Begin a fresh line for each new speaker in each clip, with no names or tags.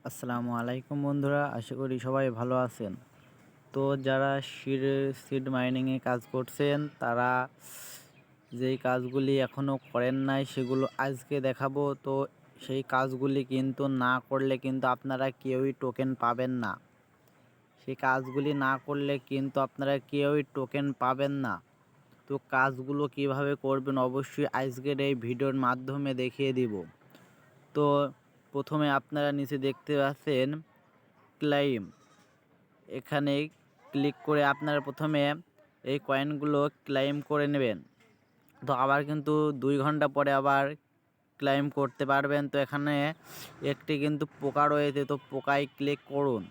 আসসালামু আলাইকুম বন্ধুরা, আশা করি সবাই ভালো আছেন। তো যারা সিড মাইনিংয়ে কাজ করছেন তারা যেই কাজগুলি এখনও করেন নাই সেগুলো আজকে দেখাবো। তো সেই কাজগুলি কিন্তু না করলে কিন্তু আপনারা কেউই টোকেন পাবেন না। সেই কাজগুলি না করলে কিন্তু আপনারা কেউই টোকেন পাবেন না। তো কাজগুলো কিভাবে করবেন অবশ্যই আজকের এই ভিডিওর মাধ্যমে দেখিয়ে দিব। তো প্রথমে আপনারা নিচে দেখতে পাচ্ছেন ক্লাইম, এখানে ক্লিক করে আপনারা প্রথমে এই কয়েনগুলো ক্লাইম করে নেবেন। তো আবার কিন্তু 2 ঘন্টা পরে আবার ক্লাইম করতে পারবেন। তো এখানে একটি কিন্তু পোকা রয়েছে, তো পোকায় ক্লিক করুন।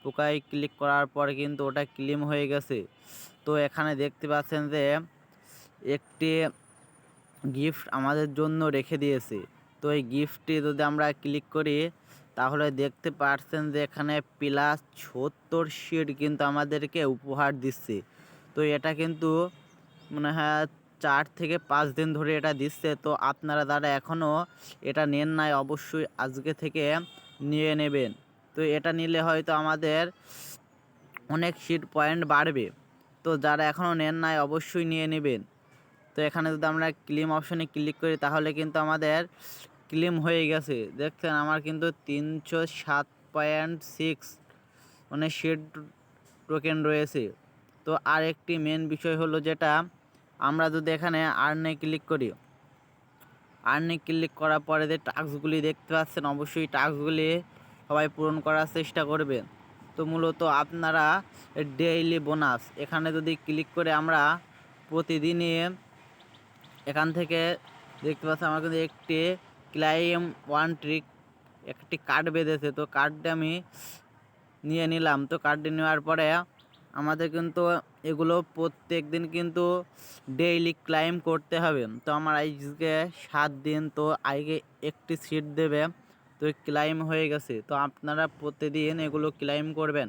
পোকায় ক্লিক করার পরে কিন্তু ওটা ক্লেম হয়ে গেছে। তো এখানে দেখতে পাচ্ছেন যে একটি গিফট আমাদের জন্য রেখে দিয়েছে। তো এই গিফটটি যদি আমরা ক্লিক করি তাহলে দেখতে পাচ্ছেন যে এখানে +70 সিট কিন্তু আমাদেরকে উপহার দিচ্ছে। তো এটা কিন্তু মনে হয় 4 থেকে 5 দিন ধরে এটা দিচ্ছে। তো আপনারা যারা এখনও এটা নেন নাই অবশ্যই আজকে থেকে নিয়ে নেবেন। তো এটা নিলে হয়তো আমাদের অনেক সিট পয়েন্ট বাড়বে। তো যারা এখনও নেন নাই অবশ্যই নিয়ে নেবেন। তো এখানে যদি আমরা ক্লেম অপশনে ক্লিক করি তাহলে কিন্তু আমাদের ক্লেম হয়ে গেছে। দেখছেন আমার কিন্তু 307.6 মানে শেড টোকেন রয়েছে। তো আর একটি মেন বিষয় হলো যেটা আমরা যদি এখানে আর্নে ক্লিক করি, আর্নে ক্লিক করার পরে যে টাস্কগুলি দেখতে পাচ্ছেন অবশ্যই টাস্কগুলি সবাই পূরণ করার চেষ্টা করবেন। তো মূলত আপনারা ডেইলি বোনাস এখানে যদি ক্লিক করে আমরা প্রতিদিনই এখান থেকে দেখতে পাচ্ছি আমার কিন্তু একটি ক্লাইম ওয়ান ট্রিক একটি কার্ড বেঁধেছে। তো কার্ডটা আমি নিয়ে নিলাম। তো কার্ডটি নেওয়ার পরে আমাদের কিন্তু এগুলো প্রত্যেক দিন কিন্তু ডেইলি ক্লাইম করতে হবে। তো আমার আজকে 7 দিন, তো আজকে একটি সিট দেবে। তো ক্লাইম হয়ে গেছে। তো আপনারা প্রতিদিন এগুলো ক্লাইম করবেন।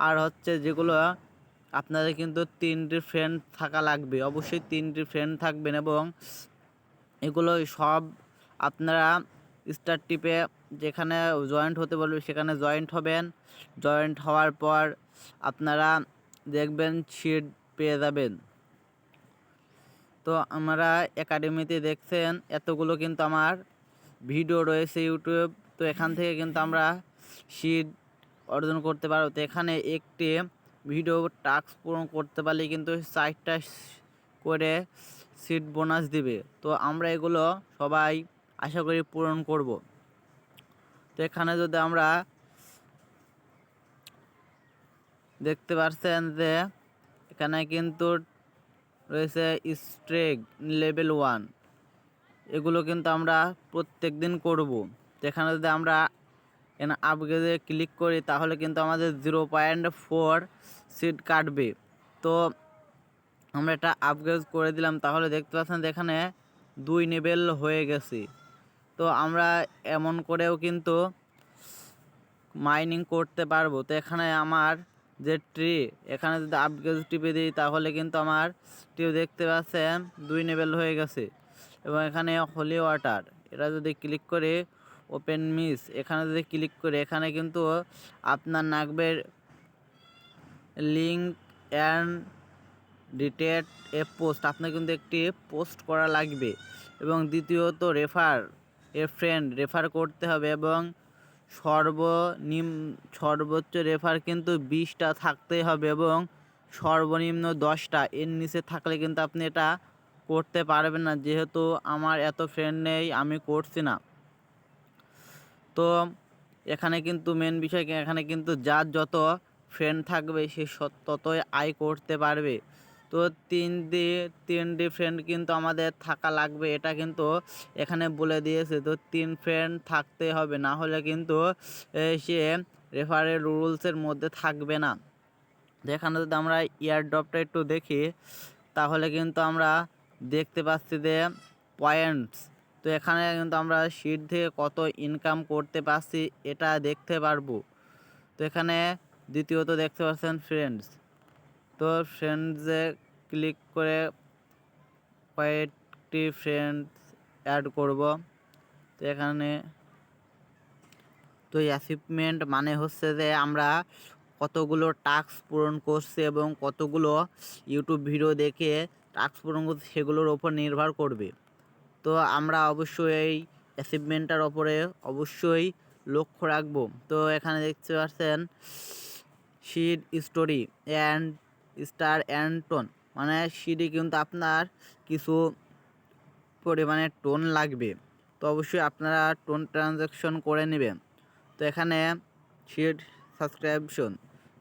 আর হচ্ছে যেগুলো আপনাদের কিন্তু 3টি ফ্রেন্ড থাকা লাগবে, অবশ্যই 3টি ফ্রেন্ড থাকবেন এবং এগুলো সব আপনারা স্টার টিপে যেখানে জয়েন্ট হতে বলবে সেখানে জয়েন্ট হবেন। জয়েন্ট হওয়ার পর আপনারা দেখবেন সিট পেয়ে যাবেন। তো আমরা একাডেমিতে দেখছেন এতগুলো কিন্তু আমার ভিডিও রয়েছে ইউটিউব। তো এখান থেকে কিন্তু আমরা সিট অর্জন করতে পারবো। তো এখানে একটি ভিডিও টাস্ক পূরণ করতে পারলে কিন্তু 4টা করে সিট বোনাস দিবে। তো আমরা এগুলো সবাই আশা করি পূরণ করব। তো এখানে যদি আমরা দেখতে পাচ্ছেন যে এখানে কিন্তু রয়েছে স্ট্রেক লেভেল 1, এগুলো কিন্তু আমরা প্রত্যেক দিন করব। তো এখানে যদি আমরা এখানে আপগ্রেডে ক্লিক করি তাহলে কিন্তু আমাদের 0.4 সিট কাটবে। তো আমরা এটা আপগ্রেড করে দিলাম, তাহলে দেখতে পাচ্ছেন যে এখানে 2 লেভেল হয়ে গেছে। তো আমরা এমন করেও কিন্তু মাইনিং করতে পারবো। তো এখানে আমার যে ট্রি, এখানে যদি আপগ্রেড টিপে দিই তাহলে কিন্তু আমার ট্রি দেখতে পাচ্ছেন 2 লেভেল হয়ে গেছে। এবং এখানে হোলি ওয়াটার, এটা যদি ক্লিক করে ওপেন মিস এখানে যদি ক্লিক করে এখানে কিন্তু আপনার নাগবের লিঙ্ক অ্যান্ড ডিটেট এ পোস্ট, আপনার কিন্তু একটি পোস্ট করা লাগবে। এবং দ্বিতীয়ত ফ্রেন্ড রেফার করতে হবে এবং সর্বোচ্চ রেফার কিন্তু 20টা থাকতেই হবে এবং সর্বনিম্ন 10টা, এর নিচে থাকলে কিন্তু আপনি এটা করতে পারবেন না। যেহেতু আমার এত ফ্রেন্ড নেই আমি করছি না। তো এখানে কিন্তু মেন বিষয় কি, এখানে কিন্তু যার যত ফ্রেন্ড থাকবে সে ততই আয় করতে পারবে। তো 3 ফ্রেন্ড কিন্তু আমাদের থাকা লাগবে, এটা কিন্তু এখানে বলে দিয়েছে। তো 3 ফ্রেন্ড থাকতে হবে, না হলে কিন্তু সে রেফারেল রুলসের মধ্যে থাকবে না। তো এখানে যদি আমরা ইয়ারড্রপটা একটু দেখি তাহলে কিন্তু আমরা দেখতে পাচ্ছি যে পয়েন্টস। তো এখানে কিন্তু আমরা সিট থেকে কত ইনকাম করতে পারছি এটা দেখতে পারবো। তো এখানে দ্বিতীয়ত দেখতে পাচ্ছেন ফ্রেন্ডস। তো ফ্রেন্ডসে ক্লিক করে কয়েকটি ফ্রেন্ডস অ্যাড করব। তো এখানে তো অ্যাচিভমেন্ট মানে হচ্ছে যে আমরা কতগুলো টাস্ক পূরণ করছি এবং কতগুলো ইউটিউব ভিডিও দেখে টাস্ক পূরণ করছি সেগুলোর ওপর নির্ভর করবে। তো আমরা অবশ্যই এই অ্যাচিভমেন্টটার ওপরে অবশ্যই লক্ষ্য রাখবো। তো এখানে দেখতে পাচ্ছেন শিড story and star and tone, মানে শিডে কিন্তু আপনার কিছু পরিমাণে টোন লাগবে, তো অবশ্যই আপনারা টোন ট্রানজ্যাকশন করে নেবেন। তো এখানে শিড সাবস্ক্রিপশন,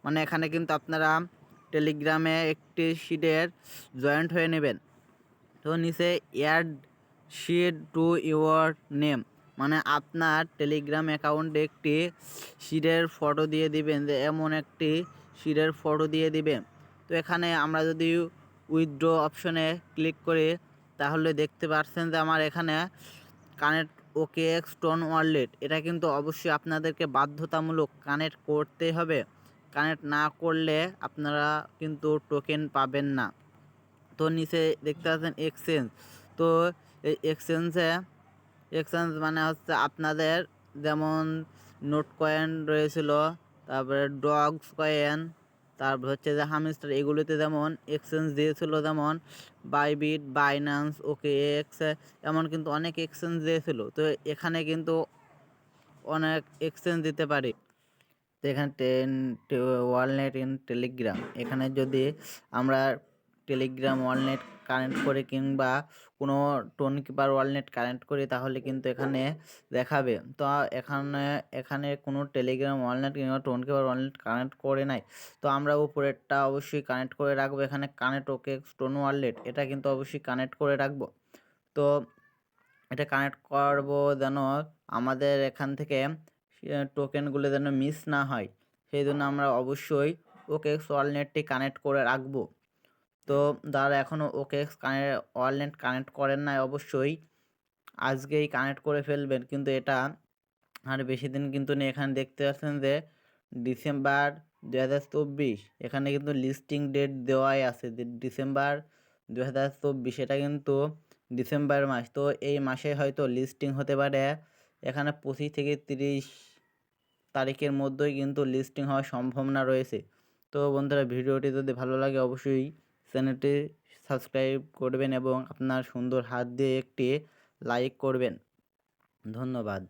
মানে এখানে কিন্তু আপনারা টেলিগ্রামে একটি শিডের জয়েন্ট হয়ে নেবেন। তো নিচে অ্যাড শিড টু ইউর নেম, মানে আপনার টেলিগ্রাম অ্যাকাউন্টে একটি শিডের ফটো দিয়ে দিবেন, যে এমন একটি শিডের ফটো দিয়ে দিবেন। তো এখানে আমরা যদি উইথড্র অপশনে ক্লিক করি তাহলে দেখতে পাচ্ছেন যে আমার এখানে কানেক্ট ওকেএক্স টোন ওয়ালেট, এটা কিন্তু অবশ্যই আপনাদেরকে বাধ্যতামূলক কানেক্ট করতেই হবে। কানেক্ট না করলে আপনারা কিন্তু টোকেন পাবেন না। তো নিচে দেখতে পাচ্ছেন এক্সচেঞ্জ, তো এই এক্সচেঞ্জ মানে হচ্ছে আপনাদের যেমন নোট কয়েন রয়েছিল, তারপরে ডগস কয়েন, তারপর হচ্ছে যে হামস্টার, এগুলোতে যেমন এক্সচেঞ্জ দিয়েছিল, যেমন বাইবিট, বাইন্যান্স, ওকেএক্স, এমন কিন্তু অনেক এক্সচেঞ্জ দিয়েছিল। তো এখানে কিন্তু অনেক এক্সচেঞ্জ দিতে পারি। তো এখানে ওয়ালনেট ইন টেলিগ্রাম, এখানে যদি আমরা টেলিগ্রাম ওয়ালনেট কানেক্ট করি কিংবা কোনো টোন কিপার ওয়ালনেট কানেক্ট করি তাহলে কিন্তু এখানে দেখাবে। তো এখানে কোনো টেলিগ্রাম ওয়ালনেট কিংবা টোন কিপার ওয়ালনেট কানেক্ট করে নাই, তো আমরা উপরেরটা অবশ্যই কানেক্ট করে রাখবো। এখানে কানেক্ট ওকেএক্স টোন ওয়ালেট, এটা কিন্তু অবশ্যই কানেক্ট করে রাখবো। তো এটা কানেক্ট করব যেন আমাদের এখান থেকে টোকেনগুলো যেন মিস না হয়, সেই জন্য আমরা অবশ্যই ওকেএক্স ওয়ালনেটটি কানেক্ট করে রাখবো। তো যারা এখনও ওকেএক্স ওয়ালনেট কানেক্ট করেন নাই অবশ্যই আজকেই কানেক্ট করে ফেলবেন, কিন্তু এটা আর বেশি দিন কিন্তু নেই। এখানে দেখতে পাচ্ছেন যে ডিসেম্বর 2024, এখানে কিন্তু লিস্টিং ডেট দেওয়াই আছে যে ডিসেম্বর 2024, এটা কিন্তু ডিসেম্বর মাস। তো এই মাসে হয়তো লিস্টিং হতে পারে, এখানে 25 থেকে 30 তারিখের মধ্যেই কিন্তু লিস্টিং হওয়ার সম্ভাবনা রয়েছে। তো বন্ধুরা, ভিডিওটি যদি ভালো লাগে অবশ্যই চ্যানেলটি সাবস্ক্রাইব করবেন এবং আপনার সুন্দর হাত দিয়ে একটি লাইক করবেন। ধন্যবাদ।